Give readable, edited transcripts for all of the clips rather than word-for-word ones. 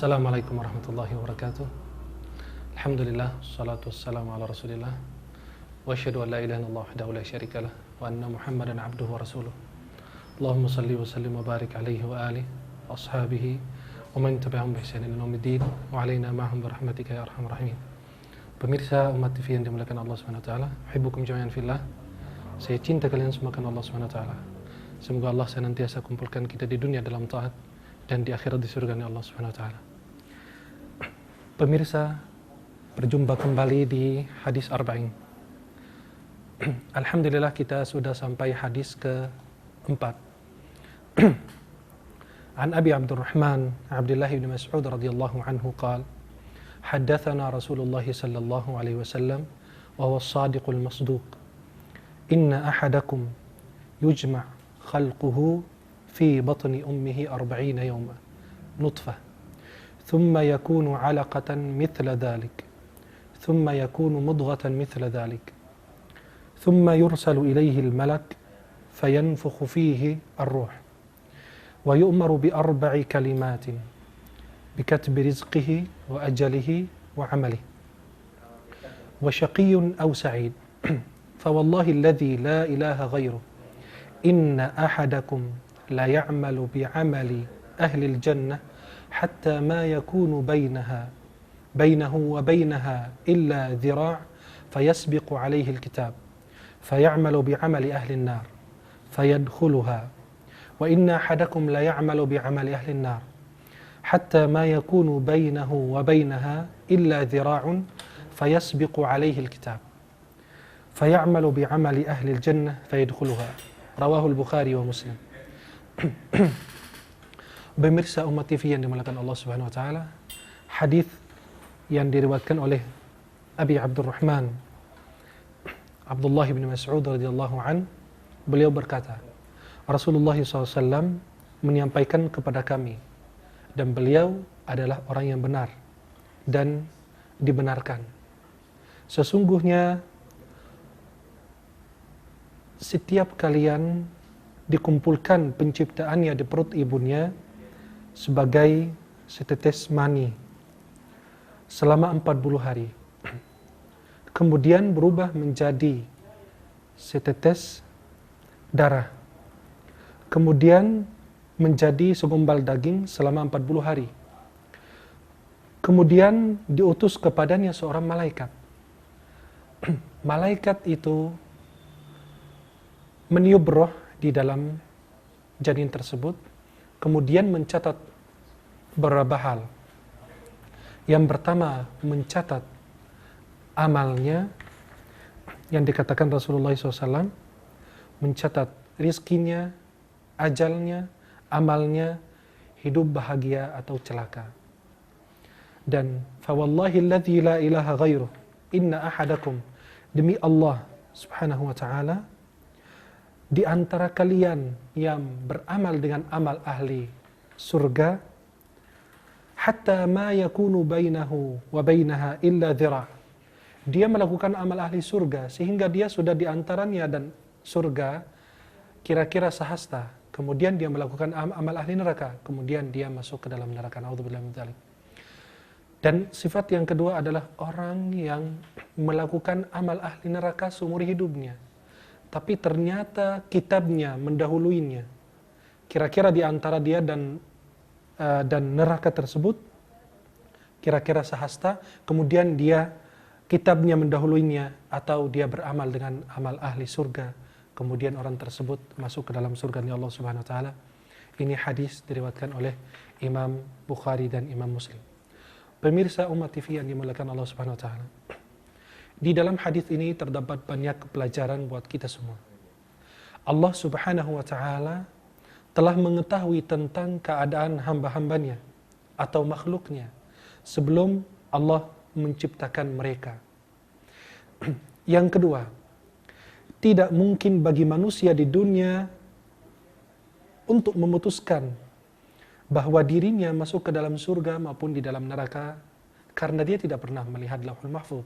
Assalamualaikum warahmatullahi wabarakatuh. Alhamdulillah, salatu wassalamu ala rasulillah, wa asyhadu an la ilaha illallah wahdahu la syarikalah, wa anna muhammadan abduhu wa rasuluh. Allahumma salli wa sallim wa barik alaihi wa alihi wa ashabihi wa man tabi'ahum bi ihsanin ila yaumiddin wa alaina ma'hum bi rahmatika ya arhamar rahimin. Pemirsa umat TV yang dimuliakan Allah Subhanahu wa taala, uhibbukum jami'an fillah. Saya cinta kalian semua karena Allah Subhanahu wa taala. Semoga Allah senantiasa kumpulkan kita di dunia dalam taat dan di akhirat di surganya Allah Subhanahu wa taala. Pemirsa, berjumpa kembali di hadis Arba'in. Alhamdulillah kita sudah sampai hadis ke-4. An Abi Abdurrahman Abdullah bin Mas'ud radhiyallahu anhu qala haddatsana Rasulullah sallallahu alaihi wasallam wa huwa as-sadiqul masduq inna ahadakum yujma' khalquhu fi batni ummihi 40 yawman nutfah ثم يكون علقة مثل ذلك ثم يكون مضغة مثل ذلك ثم يرسل إليه الملك فينفخ فيه الروح ويؤمر ب4 كلمات بكتب رزقه وأجله وعمله وشقي أو سعيد فوالله الذي لا إله غيره إن أحدكم لا يعمل بعمل أهل الجنة حتى ما يكون بينه وبينها إلا ذراع فيسبق عليه الكتاب فيعمل بعمل أهل النار فيدخلها وإن أحدكم لا يعمل بعمل أهل النار حتى ما يكون بينه وبينها إلا ذراع فيسبق عليه الكتاب فيعمل بعمل أهل الجنة فيدخلها رواه البخاري ومسلم. Pemirsa umat TV yang dimuliakan Allah Subhanahu wa taala, hadis yang diriwayatkan oleh Abi Abdurrahman Abdullah bin Mas'ud radhiyallahu an, beliau berkata, Rasulullah SAW menyampaikan kepada kami, dan beliau adalah orang yang benar dan dibenarkan. Sesungguhnya setiap kalian dikumpulkan penciptaannya di perut ibunya sebagai setetes mani selama 40 hari. Kemudian berubah menjadi setetes darah. Kemudian menjadi segumpal daging selama 40 hari. Kemudian diutus kepadanya seorang malaikat. Malaikat itu meniup roh di dalam janin tersebut, kemudian mencatat beberapa hal. Yang pertama, mencatat amalnya, yang dikatakan Rasulullah SAW, mencatat rizkinya, ajalnya, amalnya, hidup bahagia atau celaka. Dan fawallahi alladzi la ilaha ghairuh inna ahadakum, demi Allah Subhanahu wa taala, di antara kalian yang beramal dengan amal ahli surga, hatta ma yakunu bainahu wa bainaha illa dhira', dia melakukan amal ahli surga sehingga dia sudah di antaranya dan surga kira-kira sehasta, kemudian dia melakukan amal ahli neraka, kemudian dia masuk ke dalam neraka. Naudzubillah min dzalik. Dan sifat yang kedua adalah orang yang melakukan amal ahli neraka seumur hidupnya, tapi ternyata kitabnya mendahuluinya. Kira-kira di antara dia dan neraka tersebut kira-kira sehasta, kemudian dia kitabnya mendahuluinya, atau dia beramal dengan amal ahli surga, kemudian orang tersebut masuk ke dalam surga Allah Subhanahu wa taala. Ini hadis diriwayatkan oleh Imam Bukhari dan Imam Muslim. Pemirsa umat TV yang dimuliakan Allah Subhanahu wa taala, di dalam hadis ini terdapat banyak pelajaran buat kita semua. Allah Subhanahu wa taala telah mengetahui tentang keadaan hamba-hambanya atau makhluknya sebelum Allah menciptakan mereka. Yang kedua, tidak mungkin bagi manusia di dunia untuk memutuskan bahwa dirinya masuk ke dalam surga maupun di dalam neraka karena dia tidak pernah melihat Lauhul Mahfuz.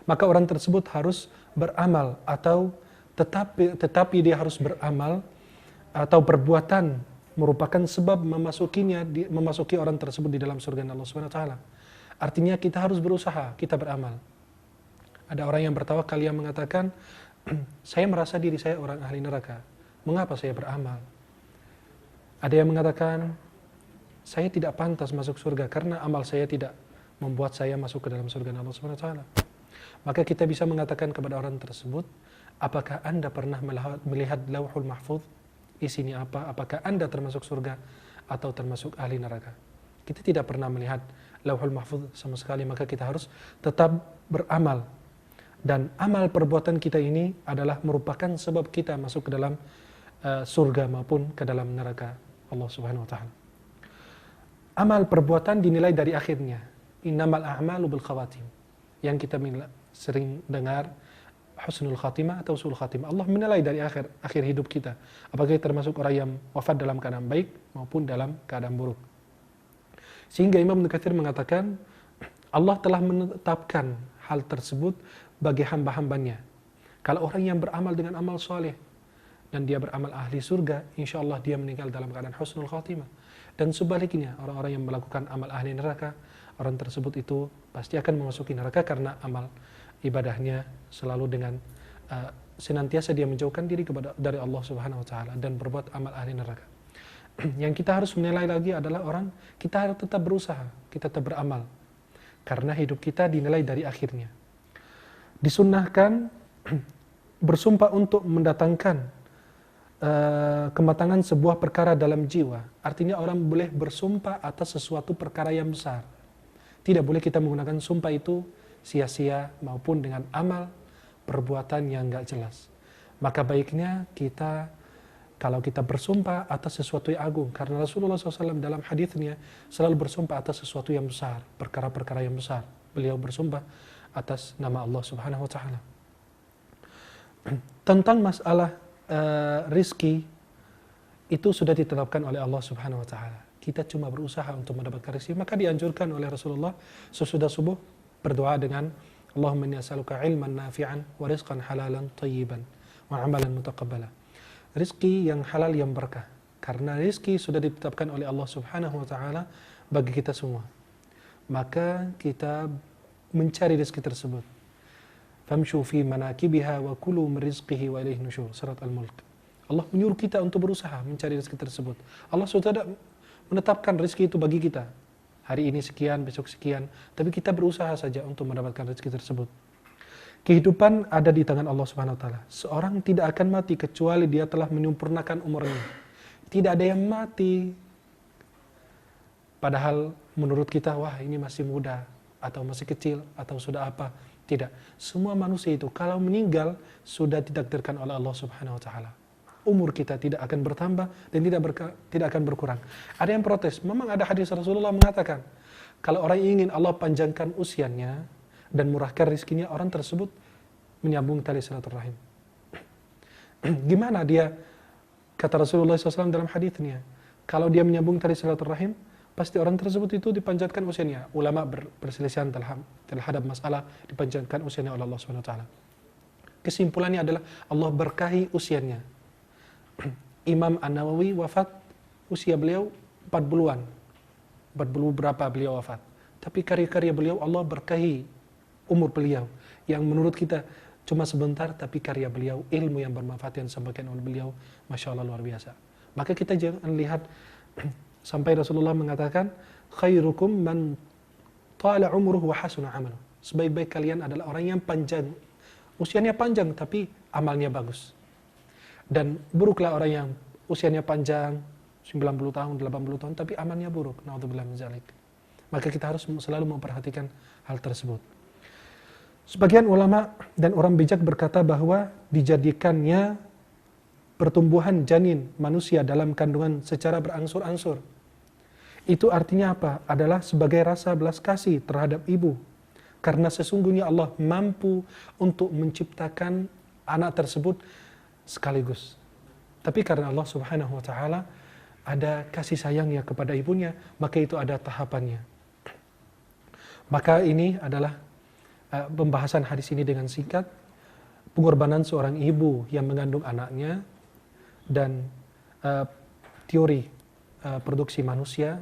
Maka orang tersebut harus beramal atau tetapi dia harus beramal atau perbuatan merupakan sebab memasuki orang tersebut di dalam surga Allah Subhanahu wa taala. Artinya kita harus berusaha, kita beramal. Ada orang yang bertawakal yang mengatakan, saya merasa diri saya orang ahli neraka. Mengapa saya beramal? Ada yang mengatakan, saya tidak pantas masuk surga karena amal saya tidak membuat saya masuk ke dalam surga Allah Subhanahu wa taala. Maka kita bisa mengatakan kepada orang tersebut, apakah Anda pernah melihat Lauhul Mahfuz? Isinya apa? Apakah Anda termasuk surga atau termasuk ahli neraka? Kita tidak pernah melihat Lauhul Mahfuz sama sekali, maka kita harus tetap beramal. Dan amal perbuatan kita ini adalah merupakan sebab kita masuk ke dalam surga maupun ke dalam neraka Allah Subhanahu wa taala. Amal perbuatan dinilai dari akhirnya. Innamal a'malu bil khawatim. Yang kita sering dengar husnul khatimah atau su'ul khatimah. Allah menilai dari akhir hidup kita. Apakah kita termasuk orang yang wafat dalam keadaan baik maupun dalam keadaan buruk. Sehingga Imam Ibnu Katsir mengatakan Allah telah menetapkan hal tersebut bagi hamba-hambanya. Kalau orang yang beramal dengan amal soleh dan dia beramal ahli surga, insya Allah dia meninggal dalam keadaan husnul khatimah. Dan sebaliknya, orang-orang yang melakukan amal ahli neraka, orang tersebut itu pasti akan memasuki neraka karena amal ibadahnya selalu dengan senantiasa dia menjauhkan diri dari Allah Subhanahu wa taala dan berbuat amal ahli neraka. Yang kita harus menilai lagi adalah kita harus tetap berusaha, kita tetap beramal. Karena hidup kita dinilai dari akhirnya. Disunnahkan bersumpah untuk mendatangkan kematangan sebuah perkara dalam jiwa. Artinya orang boleh bersumpah atas sesuatu perkara yang besar. Tidak boleh kita menggunakan sumpah itu sia-sia maupun dengan amal perbuatan yang enggak jelas. Maka baiknya kalau kita bersumpah atas sesuatu yang agung, karena Rasulullah SAW dalam hadisnya selalu bersumpah atas sesuatu yang besar, perkara-perkara yang besar. Beliau bersumpah atas nama Allah Subhanahu wa taala. Tentang masalah rizki itu sudah ditetapkan oleh Allah Subhanahu wa taala. Kita cuma berusaha untuk mendapatkan rezeki. Maka dianjurkan oleh Rasulullah sesudah subuh berdoa dengan Allahumma inni as'aluka ilman nafi'an wa rizqan halalan thayyiban wa amalan mutaqabbala. Rezeki yang halal yang berkah. Karena rezeki sudah ditetapkan oleh Allah Subhanahu wa taala bagi kita semua. Maka kita mencari rezeki tersebut. Famshu fi manakibiha wa kulu min rizqihi wa ilaihi nusyur. Surat Al-Mulk. Allah menyuruh kita untuk berusaha mencari rezeki tersebut. Allah sudah menetapkan rezeki itu bagi kita. Hari ini sekian, besok sekian. Tapi kita berusaha saja untuk mendapatkan rezeki tersebut. Kehidupan ada di tangan Allah Subhanahu wa taala. Seorang tidak akan mati kecuali dia telah menyempurnakan umurnya. Tidak ada yang mati padahal menurut kita, wah ini masih muda atau masih kecil atau sudah apa. Tidak. Semua manusia itu kalau meninggal sudah ditakdirkan oleh Allah Subhanahu wa taala. Umur kita tidak akan bertambah dan tidak akan berkurang. Ada yang protes. Memang ada hadis Rasulullah mengatakan, kalau orang ingin Allah panjangkan usianya dan murahkan rezekinya, orang tersebut menyambung tali silaturahim. Gimana dia? Kata Rasulullah SAW dalam hadisnya, kalau dia menyambung tali silaturahim, pasti orang tersebut itu dipanjatkan usianya. Ulama berselisihan terhadap masalah dipanjatkan usianya oleh Allah Subhanahu wa taala. Kesimpulannya adalah Allah berkahi usianya. Imam An-Nawawi wafat usia beliau 40-an. 40 berapa beliau wafat. Tapi karya-karya beliau Allah berkahi umur beliau yang menurut kita cuma sebentar, tapi karya beliau, ilmu yang bermanfaat yang disampaikan oleh beliau, Masya Allah luar biasa. Maka kita jangan lihat sampai Rasulullah mengatakan, khairukum man tala umruhu wa hasuna amaluh. Sebaik-baik kalian adalah orang yang panjang, usianya panjang tapi amalnya bagus. Dan buruklah orang yang usianya panjang, 90 tahun, 80 tahun, tapi amalnya buruk. Na'udzubillah min dzalik. Maka kita harus selalu memperhatikan hal tersebut. Sebagian ulama dan orang bijak berkata bahwa dijadikannya pertumbuhan janin manusia dalam kandungan secara berangsur-angsur. Itu artinya apa? Adalah sebagai rasa belas kasih terhadap ibu, Karena sesungguhnya Allah mampu untuk menciptakan anak tersebut sekaligus. Tapi karena Allah Subhanahu wa taala ada kasih sayangnya kepada ibunya, maka itu ada tahapannya. Maka ini adalah pembahasan hadis ini dengan singkat, pengorbanan seorang ibu yang mengandung anaknya dan teori produksi manusia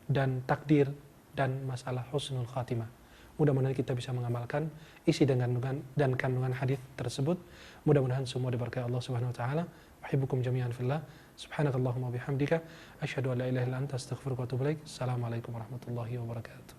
dan takdir dan masalah husnul khatimah. Mudah-mudahan kita bisa mengamalkan isi dan kandungan hadis tersebut. Mudah-mudahan semua diberkahi Allah Subhanahu wa taala. Uhibbukum jami'an fillah. Subhanakallahumma bihamdika asyhadu an la ilaha illa anta astaghfiruka wa atubu ilaik. Assalamualaikum warahmatullahi wabarakatuh.